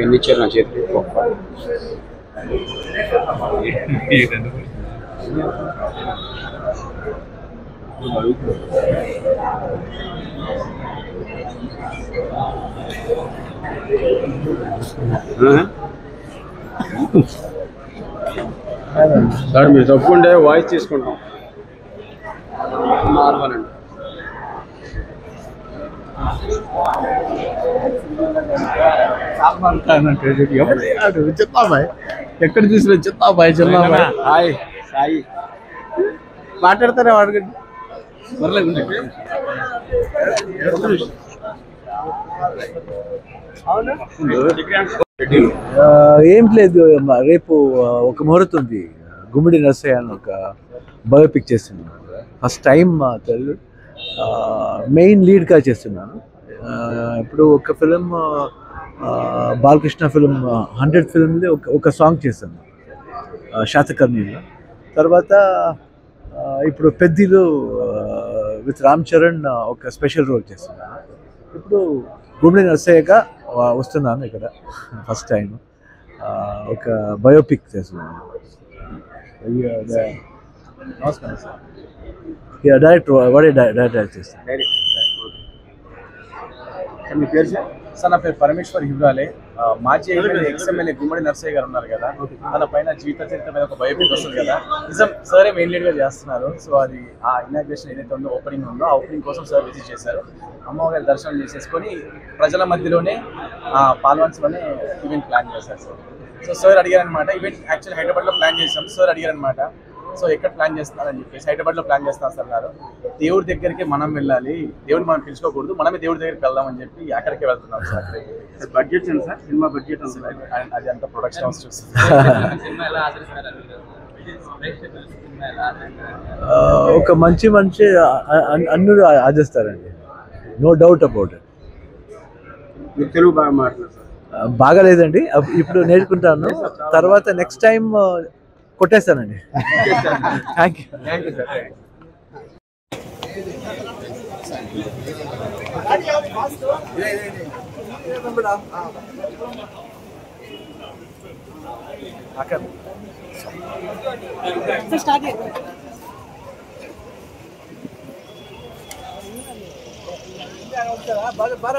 नीचे ना चेत సార్ మీరు తప్పుకుంటే వాయిస్ తీసుకుంటాం నార్మల్ అండి చిత్తాబాయ్ ఎక్కడ చూసిన చిత్తాబాయ్ చిన్నాబాయ్ హాయ్ సాయి మాట్లాడతారా అడగండి ఏం లేదు రేపు ఒక ముహూర్తం ఉంది గుమ్మడి నరసయ్య అని ఒక బయోపిక్ చేస్తున్నాను ఫస్ట్ టైం తెలుగు మెయిన్ లీడ్గా చేస్తున్నాను ఇప్పుడు ఒక ఫిలిం బాలకృష్ణ ఫిలిం 100 ఫిలింలో ఒక సాంగ్ చేశాను శాతకర్ణిలో తర్వాత ఇప్పుడు పెద్దిలో విత్ రామ్ చరణ్ ఒక స్పెషల్ రోల్ చేస్తున్నాను ఇప్పుడు గుమ్మడి నరసయ్యగా వస్తున్నాను ఇక్కడ ఫస్ట్ టైం ఒక బయోపిక్ చేస్తున్నాను నమస్కారం సార్ డైరెక్టర్ వాడే డైరెక్టర్ చేస్తాను మీ పేరు సార్ నా పేరు పరమేశ్వర్ హివ్రాలే మాజీ ఎక్స్ఎమ్మెల్యే గుమ్మడి నరసయ్య గారు ఉన్నారు కదా తన పైన జీవిత చరిత్ర మీద ఒక బయోపిక్ వస్తుంది కదా నిజం సరే మెయిన్ లీడ్గా చేస్తున్నారు సో అది ఆ ఇనాగ్రేషన్ ఏదైతే ఉందో ఓపెనింగ్ ఉందో ఆ ఓపెనింగ్ కోసం సార్ విజిట్ చేశారు అమ్మవారి దర్శనం చేసేసుకొని ప్రజల మధ్యలోనే పాల్వంచలోనే ఈవెంట్ ప్లాన్ చేశారు సార్ సో సార్ అడిగారనమాట ఈవెంట్ యాక్చువల్లీ హైదరాబాద్లో ప్లాన్ చేసాం సార్ అడిగారనమాట సో ఎక్కడ ప్లాన్ చేస్తున్నారని చెప్పేసి హైదరాబాద్లో ప్లాన్ చేస్తున్నారు సార్ అన్నారు దేవుడి దగ్గరికి మనం వెళ్ళాలి దేవుడిని మనం పిలుచుకోకూడదు మనమే దేవుడి దగ్గరికి వెళ్దామని చెప్పి అక్కడికే వెళ్తున్నాం సార్ బడ్జెట్ ఎంత సార్ సినిమా బడ్జెట్ అది అంత ప్రొడక్షన్ హౌస్ చూస్తుంది ఒక మంచి అన్నుడు ఆదిస్తారండి నో డౌట్ అబౌట్ ఇట్ మీరు తెలుగు బాగా మాట్లాడుతున్నారు బాగాలేదండి ఇప్పుడు నేర్చుకుంటాను తర్వాత నెక్స్ట్ టైం కొట్టేస్తానండి థ్యాంక్ యూ సార్ బాగా